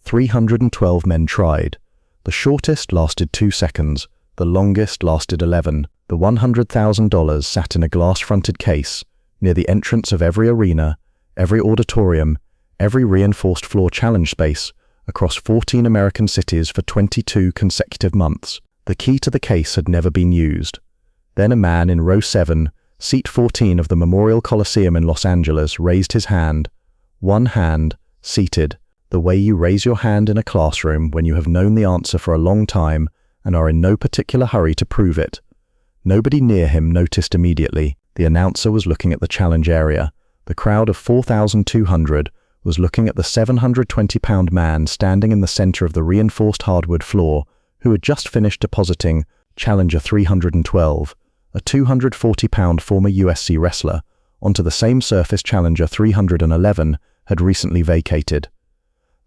312 men tried. The shortest lasted 2 seconds, the longest lasted 11. The $100,000 sat in a glass-fronted case near the entrance of every arena, every auditorium, every reinforced floor challenge space across 14 American cities for 22 consecutive months. The key to the case had never been used. Then a man in row 7, seat 14 of the Memorial Coliseum in Los Angeles raised his hand. One hand, seated, the way you raise your hand in a classroom when you have known the answer for a long time and are in no particular hurry to prove it. Nobody near him noticed immediately. The announcer was looking at the challenge area. The crowd of 4,200 was looking at the 720-pound man standing in the center of the reinforced hardwood floor, who had just finished depositing Challenger 312, a 240-pound former USC wrestler, onto the same surface Challenger 311 had recently vacated.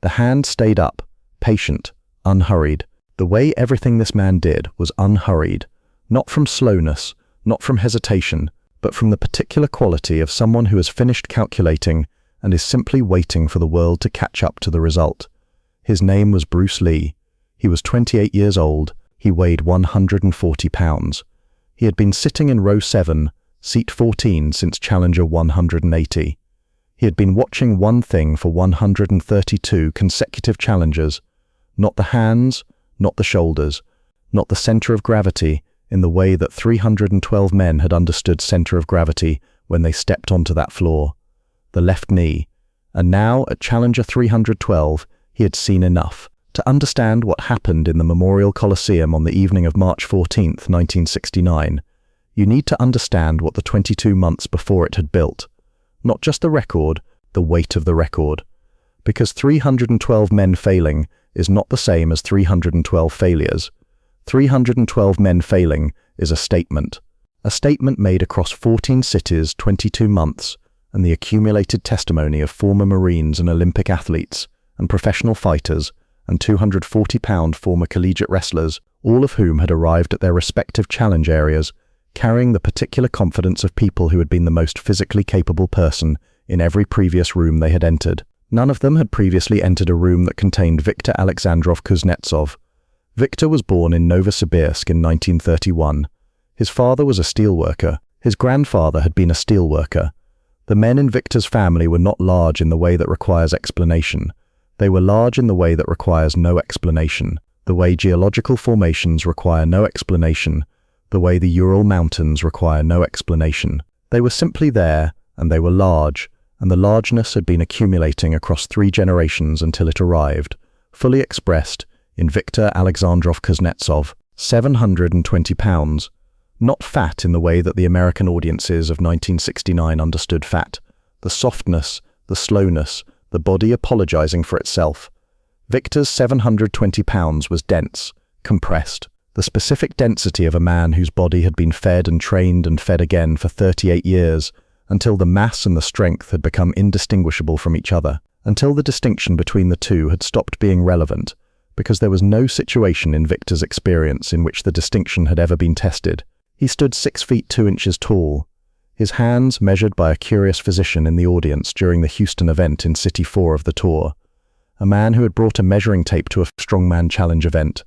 The hand stayed up, patient, unhurried. The way everything this man did was unhurried, not from slowness, not from hesitation, but from the particular quality of someone who has finished calculating and is simply waiting for the world to catch up to the result. His name was Bruce Lee. He was 28 years old. He weighed 140 pounds. He had been sitting in row 7, seat 14 since Challenger 180. He had been watching one thing for 132 consecutive challenges. Not the hands, not the shoulders, not the center of gravity in the way that 312 men had understood center of gravity when they stepped onto that floor. The left knee. And now, at Challenger 312, he had seen enough to understand what happened in the Memorial Coliseum on the evening of March 14, 1969. You need to understand what the 22 months before it had built. Not just the record, the weight of the record. Because 312 men failing is not the same as 312 failures. 312 men failing is a statement. A statement made across 14 cities, 22 months, and the accumulated testimony of former Marines and Olympic athletes, and professional fighters, and 240-pound former collegiate wrestlers, all of whom had arrived at their respective challenge areas, carrying the particular confidence of people who had been the most physically capable person in every previous room they had entered. None of them had previously entered a room that contained Viktor Alexandrov Kuznetsov. Viktor was born in Novosibirsk in 1931. His father was a steelworker. His grandfather had been a steelworker. The men in Viktor's family were not large in the way that requires explanation. They were large in the way that requires no explanation, the way geological formations require no explanation, the way the Ural Mountains require no explanation. They were simply there, and they were large, and the largeness had been accumulating across 3 generations until it arrived, fully expressed, in Viktor Alexandrov Kuznetsov, 720 pounds. Not fat in the way that the American audiences of 1969 understood fat. The softness, the slowness, the body apologizing for itself. Viktor's 720 pounds was dense, compressed. The specific density of a man whose body had been fed and trained and fed again for 38 years, until the mass and the strength had become indistinguishable from each other, until the distinction between the two had stopped being relevant, because there was no situation in Viktor's experience in which the distinction had ever been tested. He stood 6 feet 2 inches tall, his hands measured by a curious physician in the audience during the Houston event in City 4 of the tour, a man who had brought a measuring tape to a strongman challenge event,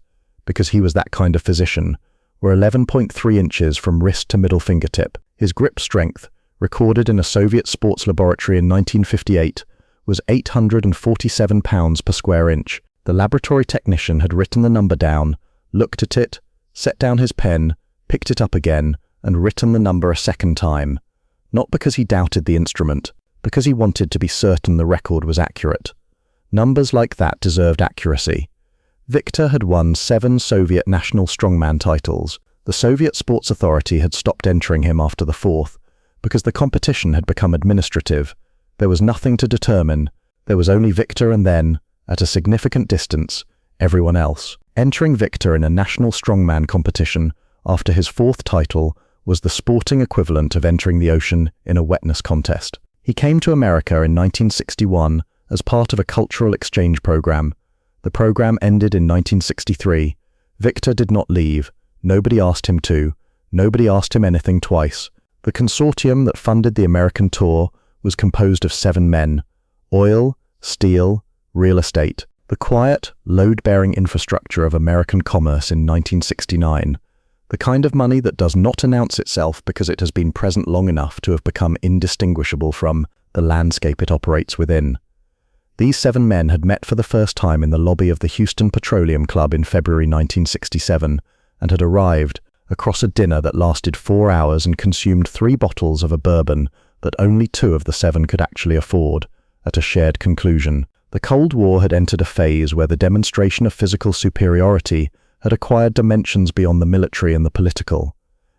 because he was that kind of physician, were 11.3 inches from wrist to middle fingertip. His grip strength, recorded in a Soviet sports laboratory in 1958, was 847 pounds per square inch. The laboratory technician had written the number down, looked at it, set down his pen, picked it up again, and written the number a second time. Not because he doubted the instrument, because he wanted to be certain the record was accurate. Numbers like that deserved accuracy. Viktor had won 7 Soviet national strongman titles. The Soviet Sports Authority had stopped entering him after the 4th, because the competition had become administrative. There was nothing to determine. There was only Viktor and then, at a significant distance, everyone else. Entering Viktor in a national strongman competition after his 4th title was the sporting equivalent of entering the ocean in a wetness contest. He came to America in 1961 as part of a cultural exchange program. The program ended in 1963. Viktor did not leave. Nobody asked him to. Nobody asked him anything twice. The consortium that funded the American tour was composed of 7 men: oil, steel, real estate. The quiet, load-bearing infrastructure of American commerce in 1969, the kind of money that does not announce itself because it has been present long enough to have become indistinguishable from the landscape it operates within. These 7 men had met for the first time in the lobby of the Houston Petroleum Club in February 1967 and had arrived across a dinner that lasted 4 hours and consumed 3 bottles of a bourbon that only 2 of the 7 could actually afford, at a shared conclusion. The Cold War had entered a phase where the demonstration of physical superiority had acquired dimensions beyond the military and the political.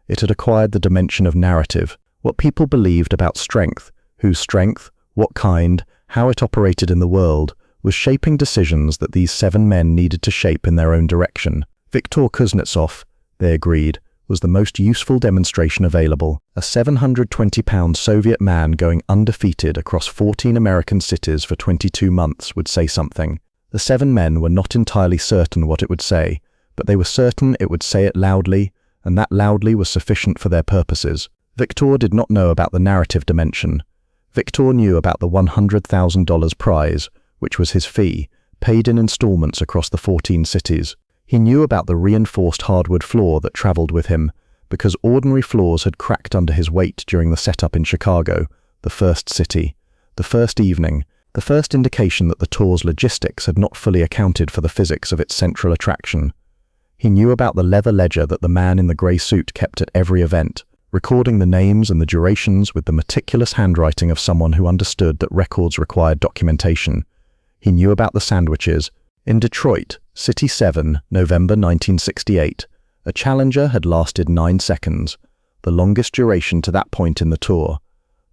It had acquired the dimension of narrative, what people believed about strength, whose strength, what kind, how it operated in the world, was shaping decisions that these 7 men needed to shape in their own direction. Viktor Kuznetsov, they agreed, was the most useful demonstration available, a 720-pound Soviet man going undefeated across 14 American cities for 22 months would say something. The 7 men were not entirely certain what it would say, but they were certain it would say it loudly, and that loudly was sufficient for their purposes. Viktor did not know about the narrative dimension. Viktor knew about the $100,000 prize, which was his fee, paid in installments across the 14 cities. He knew about the reinforced hardwood floor that traveled with him, because ordinary floors had cracked under his weight during the setup in Chicago, the first city, the first evening, the first indication that the tour's logistics had not fully accounted for the physics of its central attraction. He knew about the leather ledger that the man in the grey suit kept at every event, recording the names and the durations with the meticulous handwriting of someone who understood that records required documentation. He knew about the sandwiches. In Detroit, City 7, November 1968, a challenger had lasted 9 seconds, the longest duration to that point in the tour.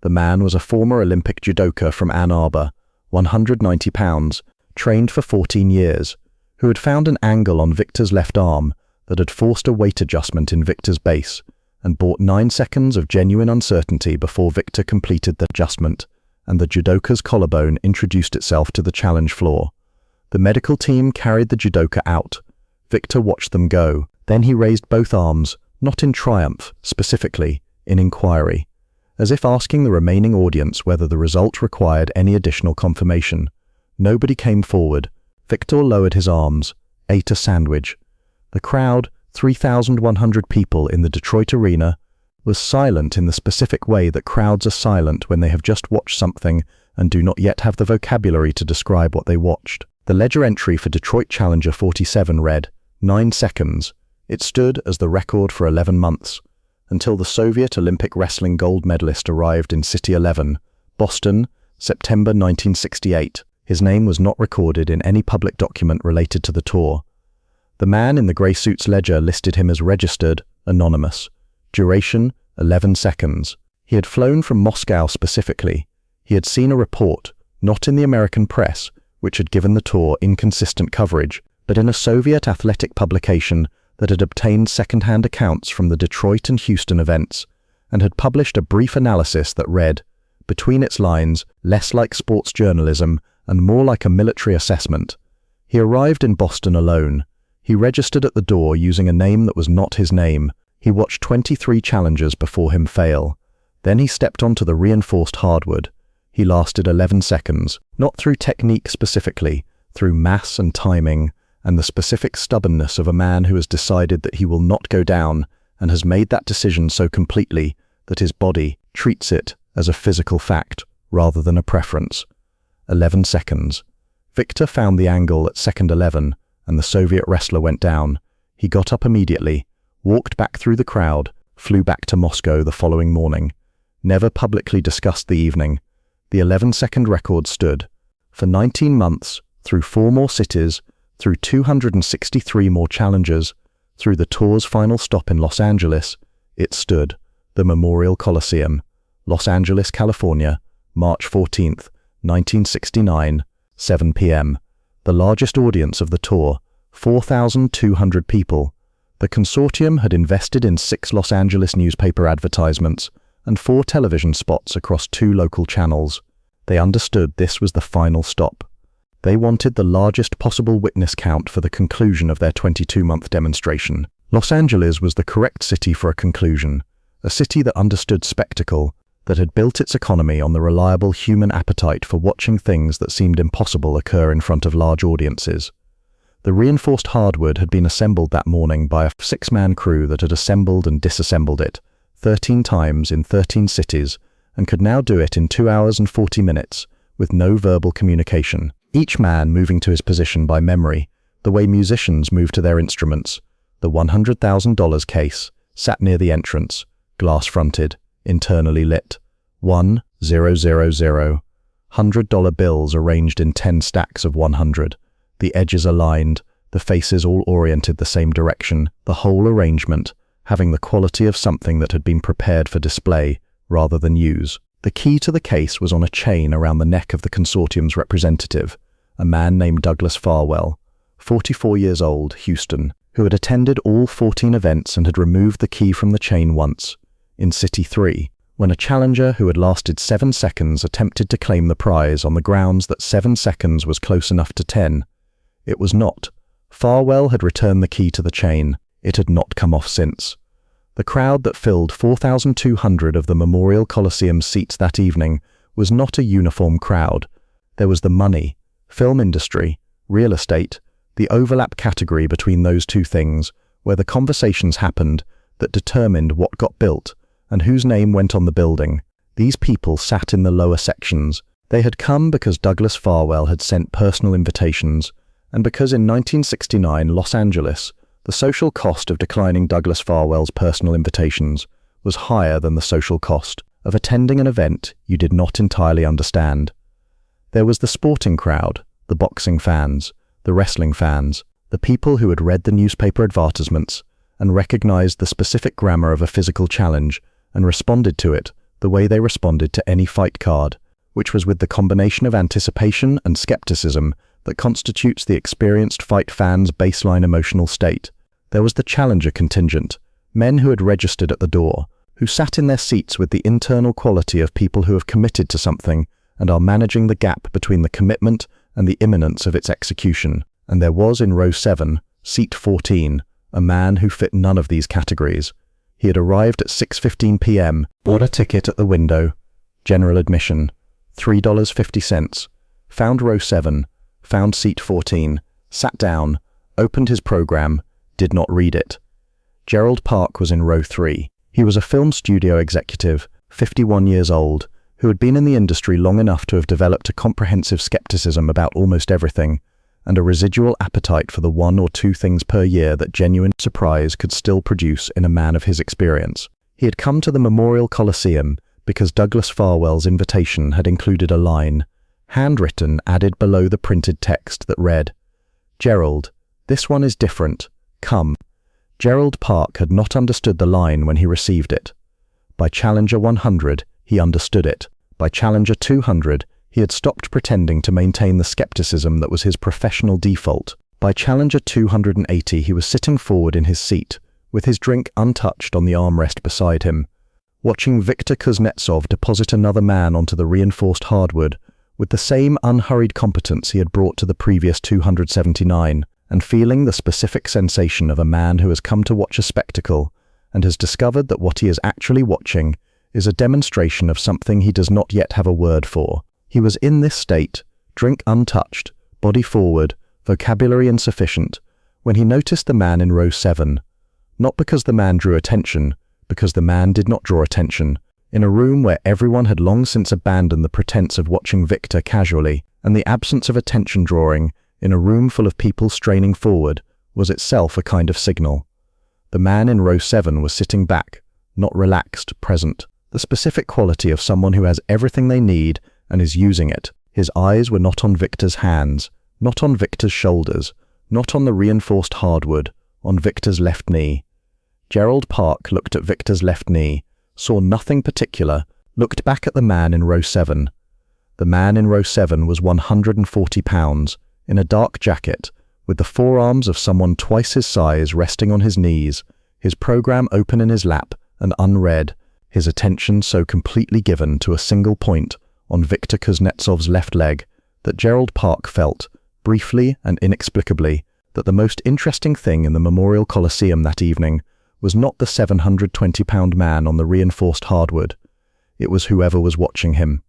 The man was a former Olympic judoka from Ann Arbor, 190 pounds, trained for 14 years, who had found an angle on Viktor's left arm that had forced a weight adjustment in Viktor's base and bought 9 seconds of genuine uncertainty before Viktor completed the adjustment, and the judoka's collarbone introduced itself to the challenge floor. The medical team carried the judoka out. Viktor watched them go. Then he raised both arms, not in triumph, specifically, in inquiry, as if asking the remaining audience whether the result required any additional confirmation. Nobody came forward. Viktor lowered his arms, ate a sandwich. The crowd, 3,100 people in the Detroit arena, was silent in the specific way that crowds are silent when they have just watched something and do not yet have the vocabulary to describe what they watched. The ledger entry for Detroit Challenger 47 read, 9 seconds. It stood as the record for 11 months, until the Soviet Olympic wrestling gold medalist arrived in City 11, Boston, September 1968. His name was not recorded in any public document related to the tour. The man in the grey suit's ledger listed him as registered, anonymous. Duration, 11 seconds. He had flown from Moscow specifically. He had seen a report, not in the American press, which had given the tour inconsistent coverage, but in a Soviet athletic publication that had obtained second-hand accounts from the Detroit and Houston events, and had published a brief analysis that read, between its lines, less like sports journalism and more like a military assessment. He arrived in Boston alone. He registered at the door using a name that was not his name. He watched 23 challengers before him fail. Then he stepped onto the reinforced hardwood. He lasted 11 seconds, not through technique specifically, through mass and timing, and the specific stubbornness of a man who has decided that he will not go down and has made that decision so completely that his body treats it as a physical fact rather than a preference. 11 seconds. Viktor found the angle at second 11, and the Soviet wrestler went down. He got up immediately, walked back through the crowd, flew back to Moscow the following morning. Never publicly discussed the evening. The 11-second record stood. For 19 months, through 4 more cities, through 263 more challengers, through the tour's final stop in Los Angeles, it stood. The Memorial Coliseum, Los Angeles, California, March 14th, 1969, 7 p.m. The largest audience of the tour, 4,200 people. The consortium had invested in 6 Los Angeles newspaper advertisements and 4 television spots across 2 local channels. They understood this was the final stop. They wanted the largest possible witness count for the conclusion of their 22-month demonstration. Los Angeles was the correct city for a conclusion, a city that understood spectacle, that had built its economy on the reliable human appetite for watching things that seemed impossible occur in front of large audiences. The reinforced hardwood had been assembled that morning by a 6-man crew that had assembled and disassembled it 13 times in 13 cities and could now do it in 2 hours and 40 minutes with no verbal communication, each man moving to his position by memory, the way musicians move to their instruments. The $100,000 case sat near the entrance, glass-fronted, internally lit. 1, 0, 0, 0. $100 bills arranged in 10 stacks of 100. The edges aligned, the faces all oriented the same direction, the whole arrangement having the quality of something that had been prepared for display rather than use. The key to the case was on a chain around the neck of the consortium's representative, a man named Douglas Farwell, 44 years old, Houston, who had attended all 14 events and had removed the key from the chain once, in City 3, when a challenger who had lasted 7 seconds attempted to claim the prize on the grounds that 7 seconds was close enough to 10. It was not. Farwell had returned the key to the chain. It had not come off since. The crowd that filled 4,200 of the Memorial Coliseum's seats that evening was not a uniform crowd. There was the money, film industry, real estate, the overlap category between those two things, where the conversations happened that determined what got built and whose name went on the building. These people sat in the lower sections. They had come because Douglas Farwell had sent personal invitations, and because in 1969 Los Angeles, the social cost of declining Douglas Farwell's personal invitations was higher than the social cost of attending an event you did not entirely understand. There was the sporting crowd, the boxing fans, the wrestling fans, the people who had read the newspaper advertisements and recognized the specific grammar of a physical challenge and responded to it the way they responded to any fight card, which was with the combination of anticipation and skepticism that constitutes the experienced fight fan's baseline emotional state. There was the challenger contingent, men who had registered at the door, who sat in their seats with the internal quality of people who have committed to something and are managing the gap between the commitment and the imminence of its execution. And there was in row 7, seat 14, a man who fit none of these categories. He had arrived at 6:15 p.m., bought a ticket at the window, general admission, $3.50, found row 7, found seat 14, sat down, opened his program, did not read it. Gerald Park was in row 3. He was a film studio executive, 51 years old, who had been in the industry long enough to have developed a comprehensive skepticism about almost everything, and a residual appetite for the 1 or 2 things per year that genuine surprise could still produce in a man of his experience. He had come to the Memorial Coliseum because Douglas Farwell's invitation had included a line, handwritten, added below the printed text that read, "Gerald, this one is different. Come." Gerald Park had not understood the line when he received it. By Challenger 100, he understood it. By Challenger 200, he had stopped pretending to maintain the skepticism that was his professional default. By Challenger 280, he was sitting forward in his seat, with his drink untouched on the armrest beside him, watching Viktor Kuznetsov deposit another man onto the reinforced hardwood with the same unhurried competence he had brought to the previous 279, and feeling the specific sensation of a man who has come to watch a spectacle and has discovered that what he is actually watching is a demonstration of something he does not yet have a word for. He was in this state, drink untouched, body forward, vocabulary insufficient, when he noticed the man in row 7, not because the man drew attention, because the man did not draw attention, in a room where everyone had long since abandoned the pretense of watching Viktor casually, and the absence of attention drawing, in a room full of people straining forward, was itself a kind of signal. The man in row 7 was sitting back, not relaxed, present, the specific quality of someone who has everything they need and is using it. His eyes were not on Viktor's hands, not on Viktor's shoulders, not on the reinforced hardwood, on Viktor's left knee. Gerald Park looked at Viktor's left knee, saw nothing particular, looked back at the man in row 7. The man in row 7 was 140 pounds, in a dark jacket, with the forearms of someone twice his size resting on his knees, his program open in his lap and unread, his attention so completely given to a single point on Viktor Kuznetsov's left leg that Gerald Park felt, briefly and inexplicably, that the most interesting thing in the Memorial Coliseum that evening was not the 720-pound man on the reinforced hardwood. It was whoever was watching him.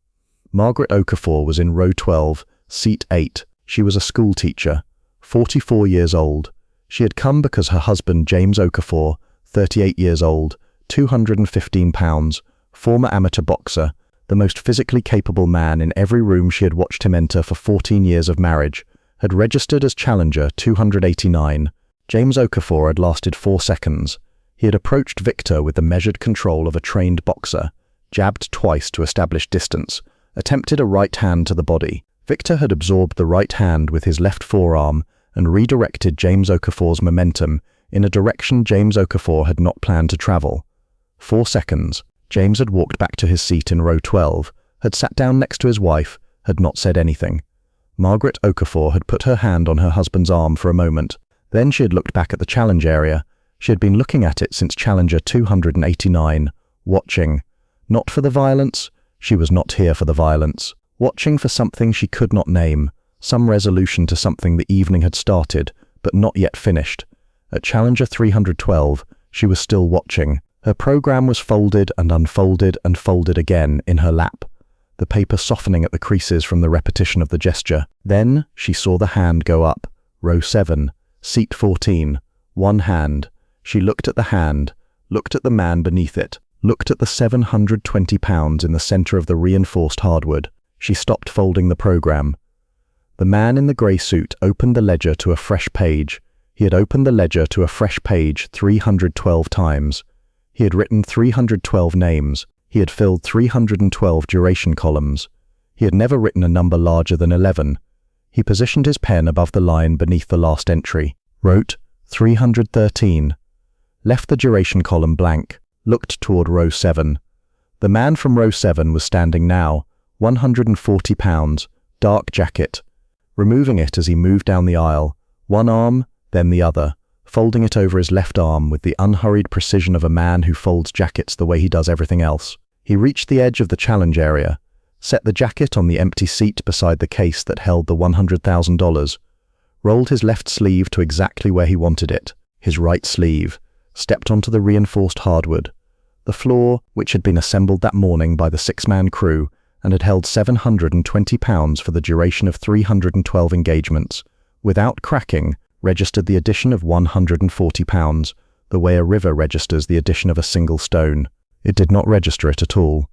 Margaret Okafor was in row 12, seat 8. She was a school teacher, 44 years old. She had come because her husband, James Okafor, 38 years old, 215 pounds, former amateur boxer, the most physically capable man in every room she had watched him enter for 14 years of marriage, had registered as challenger 289. James Okafor had lasted 4 seconds. He had approached Viktor with the measured control of a trained boxer, jabbed twice to establish distance, attempted a right hand to the body. Viktor had absorbed the right hand with his left forearm and redirected James Okafor's momentum in a direction James Okafor had not planned to travel. 4 seconds. James had walked back to his seat in row 12, had sat down next to his wife, had not said anything. Margaret Okafor had put her hand on her husband's arm for a moment. Then she had looked back at the challenge area. She had been looking at it since challenger 289, watching. Not for the violence. She was not here for the violence. Watching for something she could not name, some resolution to something the evening had started, but not yet finished. At challenger 312, she was still watching. Her program was folded and unfolded and folded again in her lap, the paper softening at the creases from the repetition of the gesture. Then she saw the hand go up. Row 7, seat 14, one hand. She looked at the hand, looked at the man beneath it, looked at the 720 pounds in the center of the reinforced hardwood. She stopped folding the program. The man in the grey suit opened the ledger to a fresh page. He had opened the ledger to a fresh page 312 times. He had written 312 names. He had filled 312 duration columns. He had never written a number larger than 11. He positioned his pen above the line beneath the last entry, wrote 313, left the duration column blank, looked toward row 7. The man from row 7 was standing now, 140 pounds, dark jacket, removing it as he moved down the aisle, one arm, then the other, folding it over his left arm with the unhurried precision of a man who folds jackets the way he does everything else. He reached the edge of the challenge area, set the jacket on the empty seat beside the case that held the $100,000, rolled his left sleeve to exactly where he wanted it, his right sleeve, stepped onto the reinforced hardwood. The floor, which had been assembled that morning by the 6-man crew and had held 720 pounds for the duration of 312 engagements, without cracking, registered the addition of 140 pounds, the way a river registers the addition of a single stone. It did not register it at all.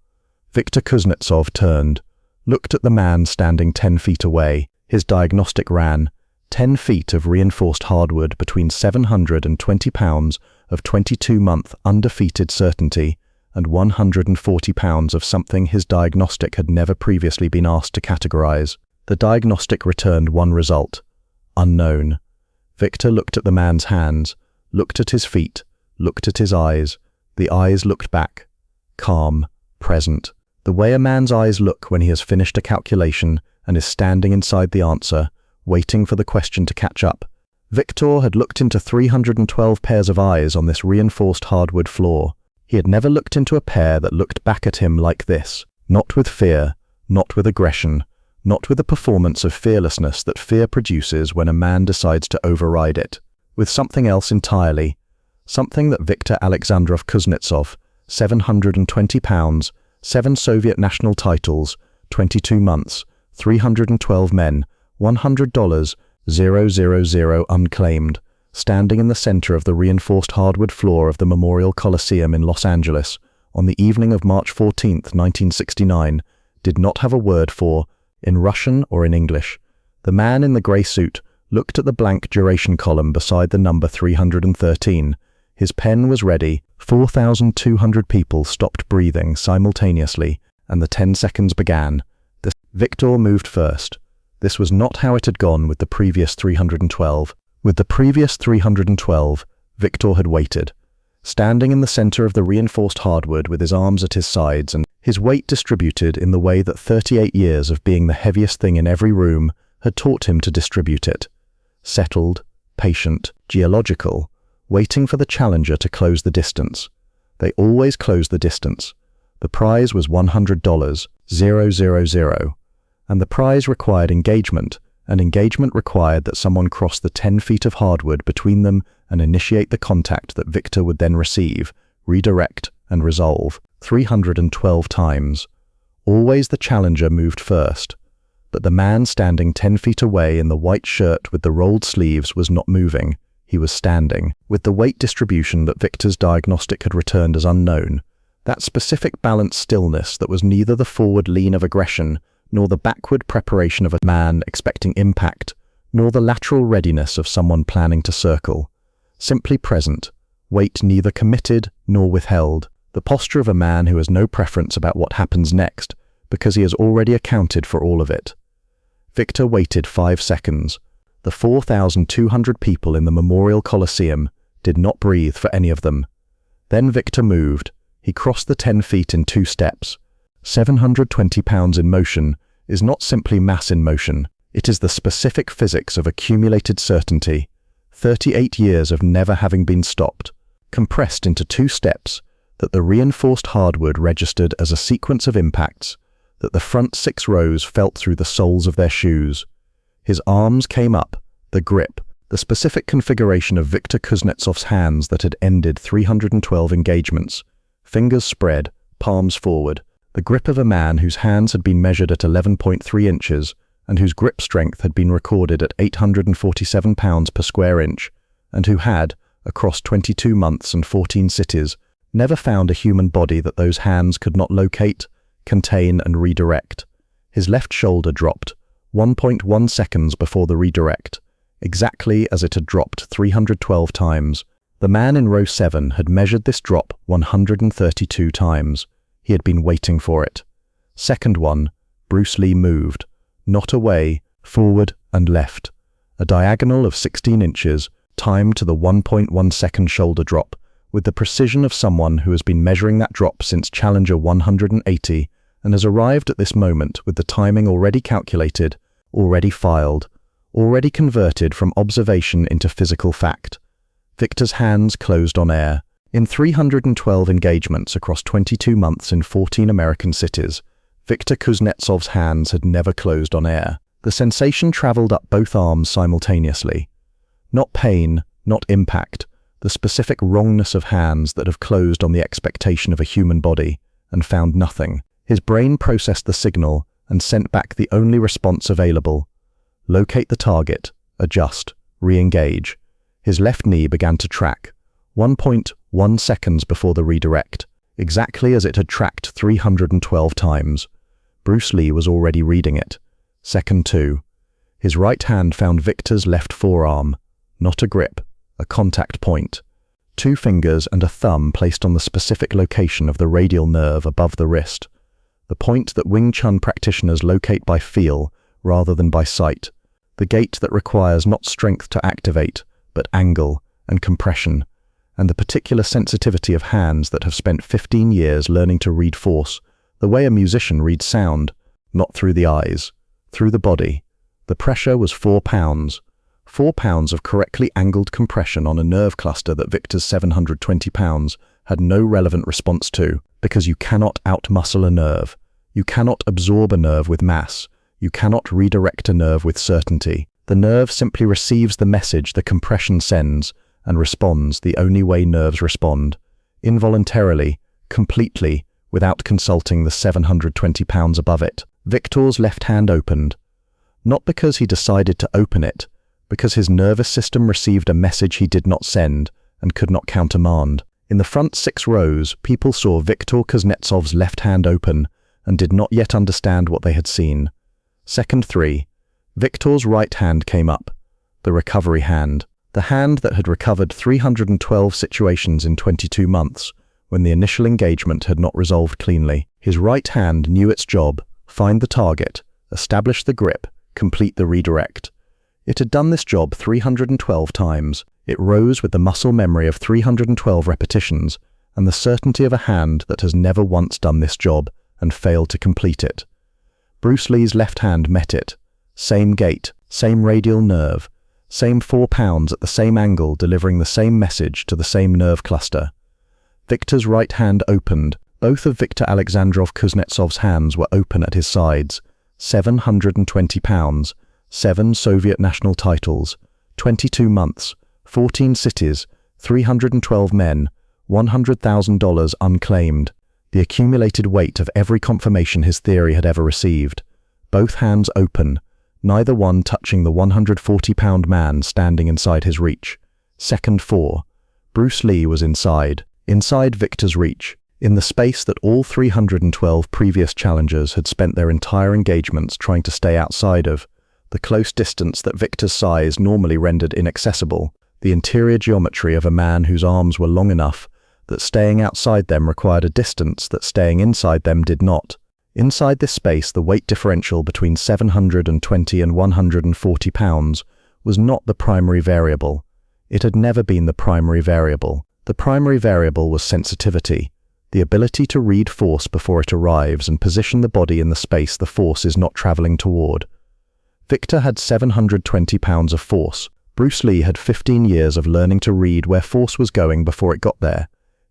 Viktor Kuznetsov turned, looked at the man standing 10 feet away. His diagnostic ran 10 feet of reinforced hardwood between 720 pounds of 22-month undefeated certainty and 140 pounds of something his diagnostic had never previously been asked to categorize. The diagnostic returned one result: unknown. Viktor looked at the man's hands, looked at his feet, looked at his eyes. The eyes looked back, calm, present. The way a man's eyes look when he has finished a calculation and is standing inside the answer, waiting for the question to catch up. Viktor had looked into 312 pairs of eyes on this reinforced hardwood floor. He had never looked into a pair that looked back at him like this, not with fear, not with aggression, not with a performance of fearlessness that fear produces when a man decides to override it, with something else entirely, something that Viktor Alexandrov Kuznetsov, 720 pounds, 7 Soviet national titles, 22 months, 312 men, $100, 000 unclaimed, standing in the center of the reinforced hardwood floor of the Memorial Coliseum in Los Angeles on the evening of March 14, 1969, did not have a word for, in Russian or in English. The man in the grey suit looked at the blank duration column beside the number 313. His pen was ready. 4,200 people stopped breathing simultaneously, and the 10 seconds began. Viktor moved first. This was not how it had gone with the previous 312. With the previous 312, Viktor had waited, standing in the center of the reinforced hardwood with his arms at his sides and his weight distributed in the way that 38 years of being the heaviest thing in every room had taught him to distribute it. Settled, patient, geological, waiting for the challenger to close the distance. They always closed the distance. The prize was $100, 000, and the prize required engagement, and engagement required that someone cross the 10 feet of hardwood between them and initiate the contact that Viktor would then receive, redirect, and resolve. 312 times. Always the challenger moved first, but the man standing 10 feet away in the white shirt with the rolled sleeves was not moving. He was standing, with the weight distribution that Viktor's diagnostic had returned as unknown. That specific balanced stillness that was neither the forward lean of aggression, nor the backward preparation of a man expecting impact, nor the lateral readiness of someone planning to circle. Simply present, weight neither committed nor withheld. The posture of a man who has no preference about what happens next, because he has already accounted for all of it. Viktor waited 5 seconds. The 4,200 people in the Memorial Coliseum did not breathe for any of them. Then Viktor moved. He crossed the 10 feet in 2 steps. 720 pounds in motion is not simply mass in motion. It is the specific physics of accumulated certainty. 38 years of never having been stopped, compressed into 2 steps that the reinforced hardwood registered as a sequence of impacts that the front 6 rows felt through the soles of their shoes. His arms came up, the grip, the specific configuration of Viktor Kuznetsov's hands that had ended 312 engagements. Fingers spread, palms forward, the grip of a man whose hands had been measured at 11.3 inches and whose grip strength had been recorded at 847 pounds per square inch, and who had, across 22 months and 14 cities, never found a human body that those hands could not locate, contain and redirect. His left shoulder dropped 1.1 seconds before the redirect, exactly as it had dropped 312 times. The man in row 7 had measured this drop 132 times. He had been waiting for it. Second one, Bruce Lee moved, not away, forward and left. A diagonal of 16 inches, timed to the 1.1 second shoulder drop, with the precision of someone who has been measuring that drop since Challenger 180 and has arrived at this moment with the timing already calculated, already filed, already converted from observation into physical fact. Viktor's hands closed on air. In 312 engagements across 22 months in 14 American cities, Viktor Kuznetsov's hands had never closed on air. The sensation traveled up both arms simultaneously. Not pain, not impact, the specific wrongness of hands that have closed on the expectation of a human body and found nothing. His brain processed the signal and sent back the only response available. Locate the target, adjust, re-engage. His left knee began to track, 1.1 seconds before the redirect, exactly as it had tracked 312 times. Bruce Lee was already reading it. Second 2. His right hand found Viktor's left forearm, not a grip, a contact point. 2 fingers and a thumb placed on the specific location of the radial nerve above the wrist, the point that Wing Chun practitioners locate by feel rather than by sight, the gate that requires not strength to activate, but angle and compression, and the particular sensitivity of hands that have spent 15 years learning to read force, the way a musician reads sound, not through the eyes, through the body. The pressure was 4 pounds. 4 pounds of correctly angled compression on a nerve cluster that Viktor's 720 pounds had no relevant response to, because you cannot outmuscle a nerve. You cannot absorb a nerve with mass. You cannot redirect a nerve with certainty. The nerve simply receives the message the compression sends and responds the only way nerves respond, involuntarily, completely, without consulting the 720 pounds above it. Viktor's left hand opened. Not because he decided to open it, because his nervous system received a message he did not send and could not countermand. In the front 6 rows, people saw Viktor Kuznetsov's left hand open and did not yet understand what they had seen. Second 3. Viktor's right hand came up, the recovery hand, the hand that had recovered 312 situations in 22 months, when the initial engagement had not resolved cleanly. His right hand knew its job: find the target, establish the grip, complete the redirect. It had done this job 312 times. It rose with the muscle memory of 312 repetitions and the certainty of a hand that has never once done this job and failed to complete it. Bruce Lee's left hand met it. Same gait, same radial nerve, same 4 pounds at the same angle delivering the same message to the same nerve cluster. Viktor's right hand opened. Both of Viktor Alexandrov Kuznetsov's hands were open at his sides. 720 pounds, 7 Soviet national titles, 22 months, 14 cities, 312 men, $100,000 unclaimed. the accumulated weight of every confirmation his theory had ever received. Both hands open, neither one touching the 140-pound man standing inside his reach. Second 4. Bruce Lee was inside Viktor's reach, in the space that all 312 previous challengers had spent their entire engagements trying to stay outside of, the close distance that Viktor's size normally rendered inaccessible, the interior geometry of a man whose arms were long enough that staying outside them required a distance that staying inside them did not. Inside this space, the weight differential between 720 and 140 pounds was not the primary variable. It had never been the primary variable. The primary variable was sensitivity, the ability to read force before it arrives and position the body in the space the force is not traveling toward. Viktor had 720 pounds of force. Bruce Lee had 15 years of learning to read where force was going before it got there.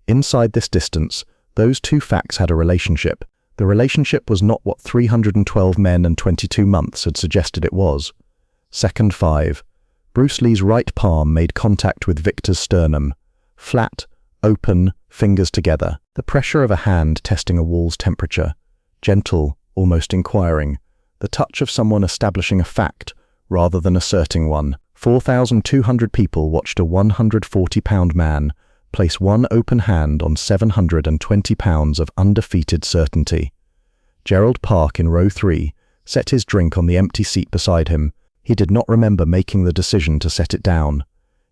Inside this distance, those two facts had a relationship. The relationship was not what 312 men and 22 months had suggested it was. Second 5. Bruce Lee's right palm made contact with Viktor's sternum. Flat, open, fingers together. The pressure of a hand testing a wall's temperature. Gentle, almost inquiring. The touch of someone establishing a fact rather than asserting one. 4,200 people watched a 140-pound man place one open hand on 720 pounds of undefeated certainty. Gerald Park in row 3 set his drink on the empty seat beside him. He did not remember making the decision to set it down.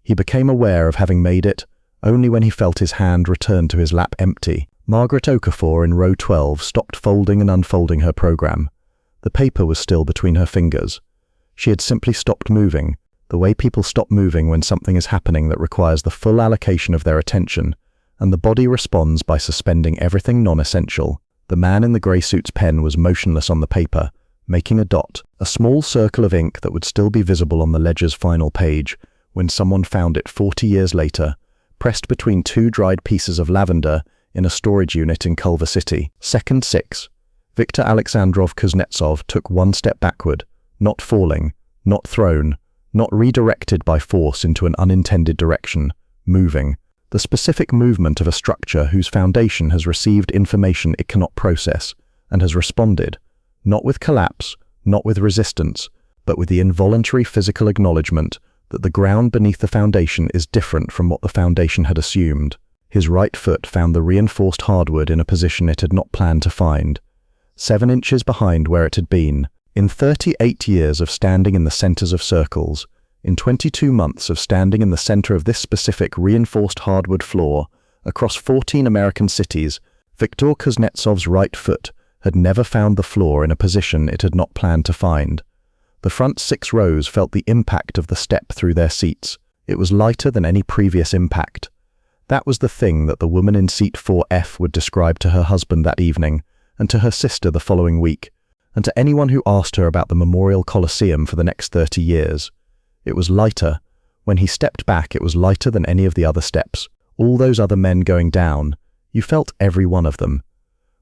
He became aware of having made it only when he felt his hand return to his lap empty. Margaret Okafor in row 12 stopped folding and unfolding her program. The paper was still between her fingers. She had simply stopped moving, the way people stop moving when something is happening that requires the full allocation of their attention, and the body responds by suspending everything non-essential. The man in the grey suit's pen was motionless on the paper, making a dot, a small circle of ink that would still be visible on the ledger's final page when someone found it 40 years later, pressed between two dried pieces of lavender in a storage unit in Culver City. Second 6. Viktor Alexandrov Kuznetsov took one step backward, not falling, not thrown, not redirected by force into an unintended direction, moving. The specific movement of a structure whose foundation has received information it cannot process, and has responded, not with collapse, not with resistance, but with the involuntary physical acknowledgement that the ground beneath the foundation is different from what the foundation had assumed. His right foot found the reinforced hardwood in a position it had not planned to find, 7 inches behind where it had been. In 38 years of standing in the centers of circles, in 22 months of standing in the center of this specific reinforced hardwood floor, across 14 American cities, Viktor Kuznetsov's right foot had never found the floor in a position it had not planned to find. The front 6 rows felt the impact of the step through their seats. It was lighter than any previous impact. That was the thing that the woman in seat 4F would describe to her husband that evening, and to her sister the following week, and to anyone who asked her about the Memorial Coliseum for the next 30 years. It was lighter. When he stepped back, it was lighter than any of the other steps. All those other men going down, you felt every one of them.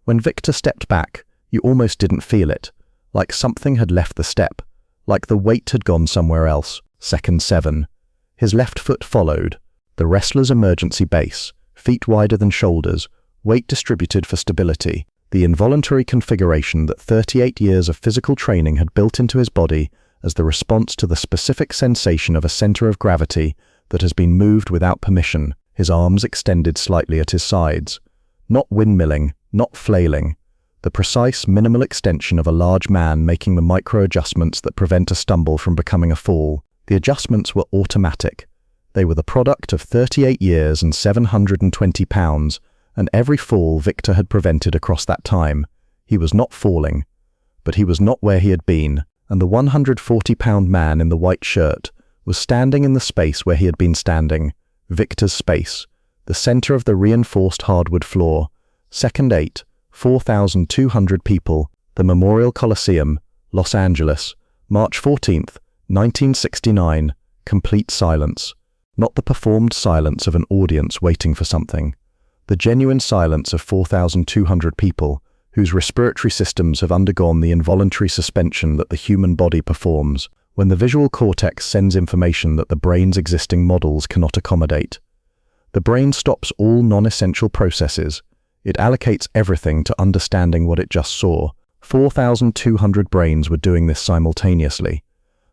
When Viktor stepped back, you almost didn't feel it, like something had left the step, like the weight had gone somewhere else. Second 7. His left foot followed, the wrestler's emergency base, feet wider than shoulders, weight distributed for stability, the involuntary configuration that 38 years of physical training had built into his body as the response to the specific sensation of a center of gravity that has been moved without permission, his arms extended slightly at his sides. Not windmilling, not flailing. The precise, minimal extension of a large man making the micro-adjustments that prevent a stumble from becoming a fall. The adjustments were automatic. They were the product of 38 years and 720 pounds, and every fall Viktor had prevented across that time. He was not falling, but he was not where he had been, and the 140-pound man in the white shirt was standing in the space where he had been standing, Viktor's space, the center of the reinforced hardwood floor. Second 8, 4,200 people, the Memorial Coliseum, Los Angeles, March 14th, 1969, complete silence. Not the performed silence of an audience waiting for something. The genuine silence of 4,200 people whose respiratory systems have undergone the involuntary suspension that the human body performs when the visual cortex sends information that the brain's existing models cannot accommodate. The brain stops all non-essential processes. It allocates everything to understanding what it just saw. 4,200 brains were doing this simultaneously.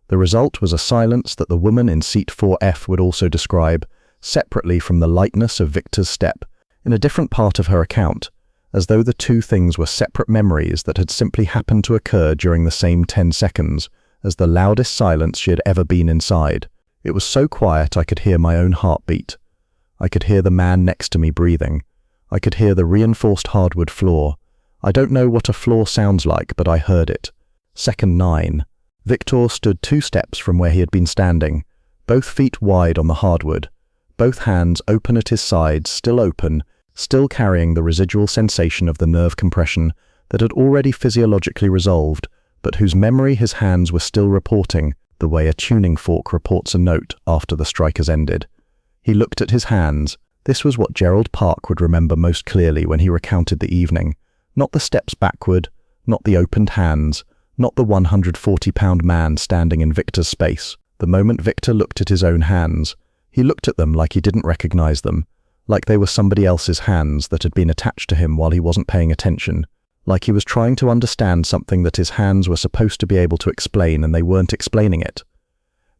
The result was a silence that the woman in seat 4F would also describe, separately from the lightness of Viktor's step, in a different part of her account, as though the two things were separate memories that had simply happened to occur during the same 10 seconds, as the loudest silence she had ever been inside. It was so quiet I could hear my own heartbeat. I could hear the man next to me breathing. I could hear the reinforced hardwood floor. I don't know what a floor sounds like, but I heard it. Second 9. Viktor stood 2 steps from where he had been standing, both feet wide on the hardwood, both hands open at his sides, still open, still carrying the residual sensation of the nerve compression that had already physiologically resolved, but whose memory his hands were still reporting, the way a tuning fork reports a note after the strike has ended. He looked at his hands. This was what Gerald Park would remember most clearly when he recounted the evening. Not the steps backward, not the opened hands, not the 140-pound man standing in Viktor's space. The moment Viktor looked at his own hands, he looked at them like he didn't recognize them, like they were somebody else's hands that had been attached to him while he wasn't paying attention, like he was trying to understand something that his hands were supposed to be able to explain and they weren't explaining it.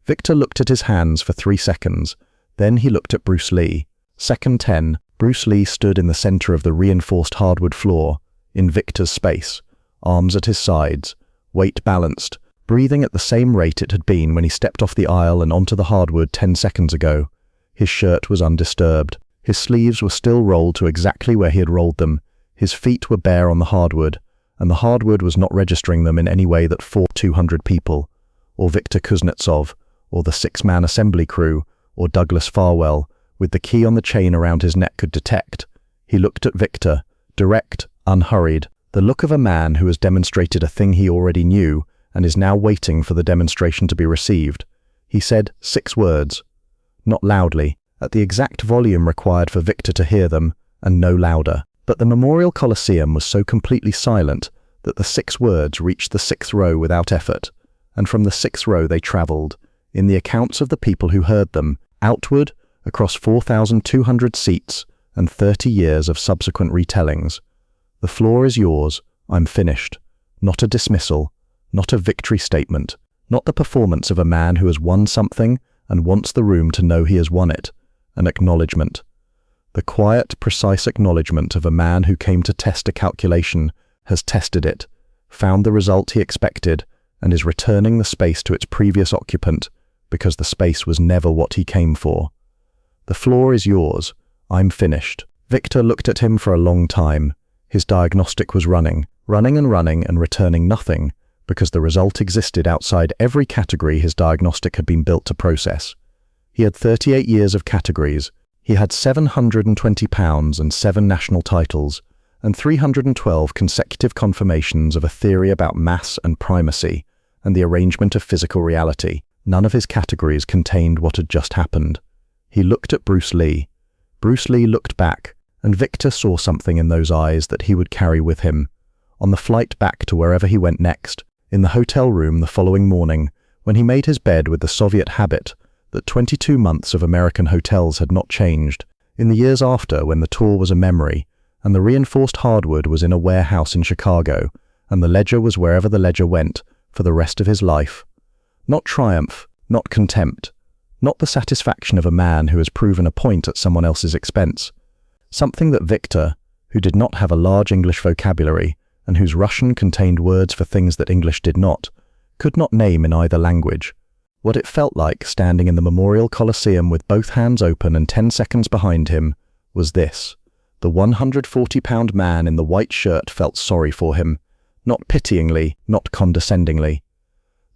Viktor looked at his hands for 3 seconds, then he looked at Bruce Lee. Second 10, Bruce Lee stood in the center of the reinforced hardwood floor, in Viktor's space, arms at his sides, weight balanced, breathing at the same rate it had been when he stepped off the aisle and onto the hardwood 10 seconds ago. His shirt was undisturbed. His sleeves were still rolled to exactly where he had rolled them. His feet were bare on the hardwood, and the hardwood was not registering them in any way that 200 people, or Viktor Kuznetsov, or the 6-man assembly crew, or Douglas Farwell, with the key on the chain around his neck could detect. He looked at Viktor, direct, unhurried, the look of a man who has demonstrated a thing he already knew and is now waiting for the demonstration to be received. He said 6 words, not loudly, at the exact volume required for Viktor to hear them, and no louder. But the Memorial Coliseum was so completely silent that the 6 words reached the 6th row without effort, and from the 6th row they travelled, in the accounts of the people who heard them, outward, across 4,200 seats and 30 years of subsequent retellings. The floor is yours, I'm finished. Not a dismissal, not a victory statement, not the performance of a man who has won something and wants the room to know he has won it, an acknowledgement. The quiet, precise acknowledgement of a man who came to test a calculation, has tested it, found the result he expected, and is returning the space to its previous occupant, because the space was never what he came for. The floor is yours, I'm finished. Viktor looked at him for a long time. His diagnostic was running and returning nothing, because the result existed outside every category his diagnostic had been built to process. He had 38 years of categories. He had 720 pounds and 7 national titles, and 312 consecutive confirmations of a theory about mass and primacy, and the arrangement of physical reality. None of his categories contained what had just happened. He looked at Bruce Lee. Bruce Lee looked back, and Viktor saw something in those eyes that he would carry with him. On the flight back to wherever he went next, in the hotel room the following morning, when he made his bed with the Soviet habit that 22 months of American hotels had not changed, in the years after when the tour was a memory, and the reinforced hardwood was in a warehouse in Chicago, and the ledger was wherever the ledger went for the rest of his life. Not triumph, not contempt, not the satisfaction of a man who has proven a point at someone else's expense. Something that Viktor, who did not have a large English vocabulary, and whose Russian contained words for things that English did not, could not name in either language. What it felt like, standing in the Memorial Coliseum with both hands open and 10 seconds behind him, was this. The 140-pound man in the white shirt felt sorry for him, not pityingly, not condescendingly.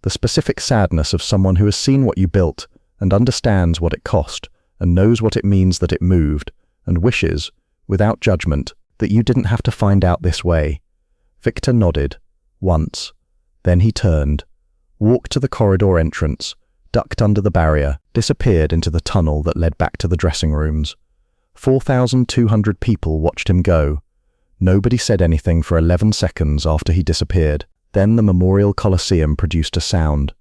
The specific sadness of someone who has seen what you built and understands what it cost and knows what it means that it moved and wishes, without judgment, that you didn't have to find out this way. Viktor nodded, once. Then he turned, walked to the corridor entrance, ducked under the barrier, disappeared into the tunnel that led back to the dressing rooms. 4,200 people watched him go. Nobody said anything for 11 seconds after he disappeared. Then the Memorial Coliseum produced a sound.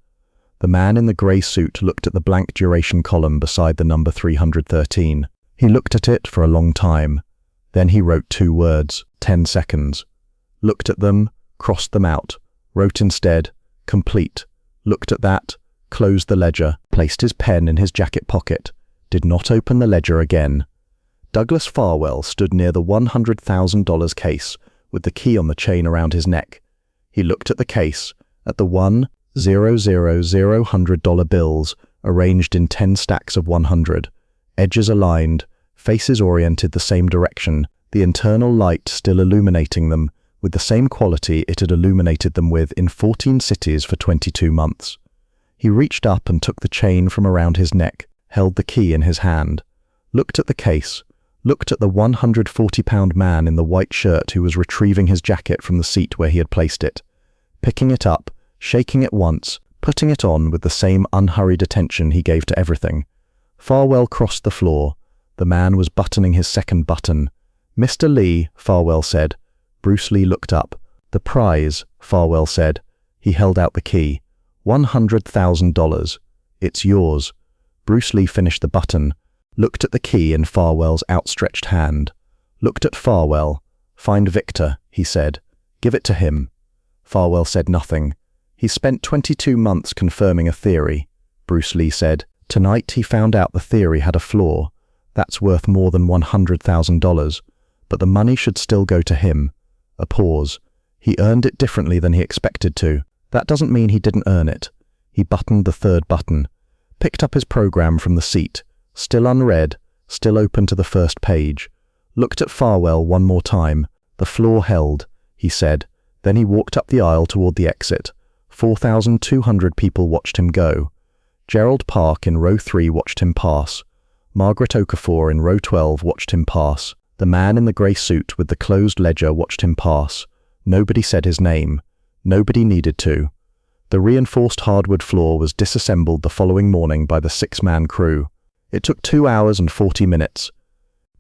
The man in the grey suit looked at the blank duration column beside the number 313. He looked at it for a long time. Then he wrote 2 words, 10 seconds. Looked at them, crossed them out, wrote instead, complete. Looked at that, closed the ledger, placed his pen in his jacket pocket, did not open the ledger again. Douglas Farwell stood near the $100,000 case with the key on the chain around his neck. He looked at the case, at the $1,000 bills arranged in 10 stacks of 100, edges aligned, faces oriented the same direction, the internal light still illuminating them with the same quality it had illuminated them with in 14 cities for 22 months. He reached up and took the chain from around his neck, held the key in his hand, looked at the case, looked at the 140-pound man in the white shirt who was retrieving his jacket from the seat where he had placed it, picking it up, shaking it once, putting it on with the same unhurried attention he gave to everything. Farwell crossed the floor. The man was buttoning his second button. "Mr. Lee," Farwell said. Bruce Lee looked up. "The prize," Farwell said. He held out the key. $100,000. "It's yours." Bruce Lee finished the button, looked at the key in Farwell's outstretched hand, looked at Farwell. "Find Viktor," he said. "Give it to him." Farwell said nothing. "He spent 22 months confirming a theory," Bruce Lee said. "Tonight he found out the theory had a flaw. That's worth more than $100,000, but the money should still go to him." A pause. "He earned it differently than he expected to. That doesn't mean he didn't earn it." He buttoned the third button, picked up his program from the seat, still unread, still open to the first page, looked at Farwell one more time. "The floor held," he said. Then he walked up the aisle toward the exit. 4,200 people watched him go. Gerald Park in row 3 watched him pass. Margaret Okafor in row 12 watched him pass. The man in the grey suit with the closed ledger watched him pass. Nobody said his name. Nobody needed to. The reinforced hardwood floor was disassembled the following morning by the 6-man crew. It took 2 hours and 40 minutes.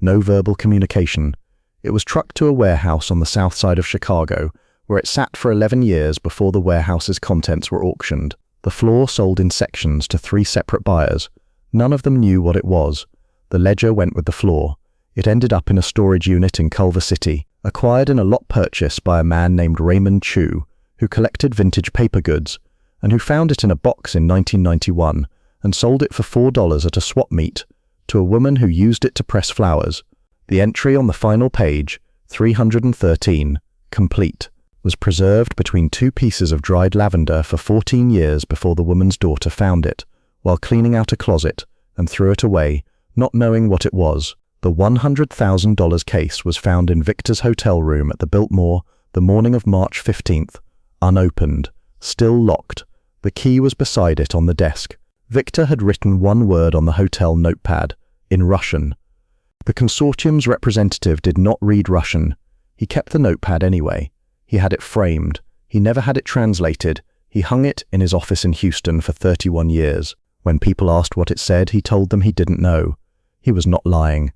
No verbal communication. It was trucked to a warehouse on the south side of Chicago, where it sat for 11 years before the warehouse's contents were auctioned. The floor sold in sections to 3 separate buyers. None of them knew what it was. The ledger went with the floor. It ended up in a storage unit in Culver City, acquired in a lot purchase by a man named Raymond Chu, who collected vintage paper goods, and who found it in a box in 1991 and sold it for $4 at a swap meet to a woman who used it to press flowers. The entry on the final page, 313, complete, was preserved between 2 pieces of dried lavender for 14 years before the woman's daughter found it, while cleaning out a closet, and threw it away, not knowing what it was. The $100,000 case was found in Viktor's hotel room at the Biltmore the morning of March 15th, unopened, still locked. The key was beside it on the desk. Viktor had written 1 word on the hotel notepad, in Russian. The consortium's representative did not read Russian. He kept the notepad anyway. He had it framed. He never had it translated. He hung it in his office in Houston for 31 years. When people asked what it said, he told them he didn't know. He was not lying.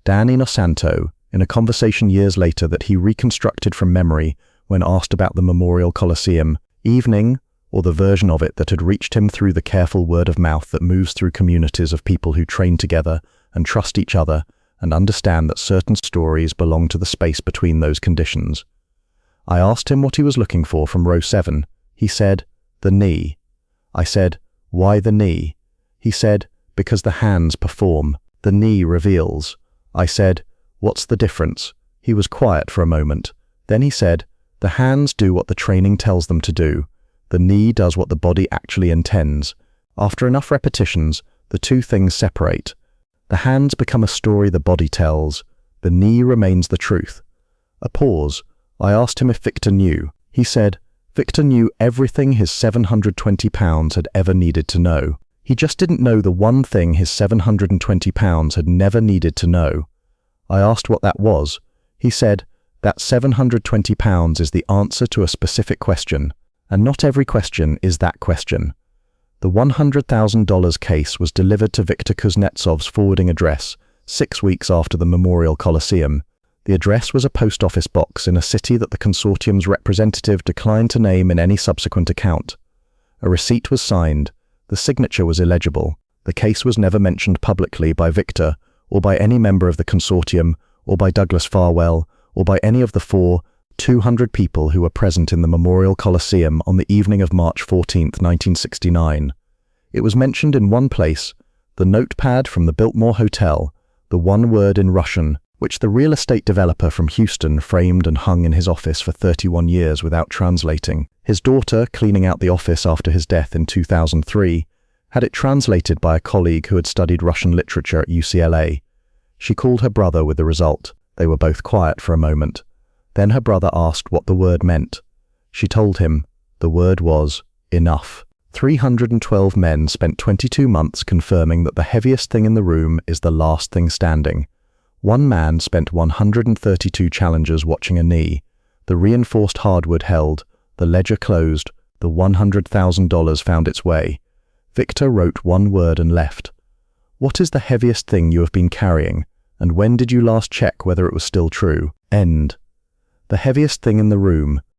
Dan Inosanto, in a conversation years later that he reconstructed from memory when asked about the Memorial Coliseum, evening, or the version of it that had reached him through the careful word of mouth that moves through communities of people who train together and trust each other and understand that certain stories belong to the space between those conditions. I asked him what he was looking for from row 7. He said, "The knee." I said, "Why the knee?" He said, "Because the hands perform. The knee reveals." I said, "What's the difference?" He was quiet for a moment. Then he said, "The hands do what the training tells them to do. The knee does what the body actually intends. After enough repetitions, the 2 things separate. The hands become a story the body tells. The knee remains the truth." A pause. I asked him if Viktor knew. He said, Viktor knew everything his 720 pounds had ever needed to know. He just didn't know the one thing his 720 pounds had never needed to know. I asked what that was. He said, that 720 pounds is the answer to a specific question, and not every question is that question. The $100,000 case was delivered to Viktor Kuznetsov's forwarding address 6 weeks after the Memorial Coliseum. The address was a post office box in a city that the consortium's representative declined to name in any subsequent account. A receipt was signed. The signature was illegible. The case was never mentioned publicly by Viktor or by any member of the consortium or by Douglas Farwell, or by any of the 200 people who were present in the Memorial Coliseum on the evening of March 14, 1969. It was mentioned in one place, the notepad from the Biltmore Hotel, the one word in Russian, which the real estate developer from Houston framed and hung in his office for 31 years without translating. His daughter, cleaning out the office after his death in 2003, had it translated by a colleague who had studied Russian literature at UCLA. She called her brother with the result. They were both quiet for a moment. Then her brother asked what the word meant. She told him the word was enough. 312 men spent 22 months confirming that the heaviest thing in the room is the last thing standing. One man spent 132 challengers watching a knee. The reinforced hardwood held, the ledger closed, the $100,000 found its way. Viktor wrote one word and left. What is the heaviest thing you have been carrying, and when did you last check whether it was still true? End. The heaviest thing in the room,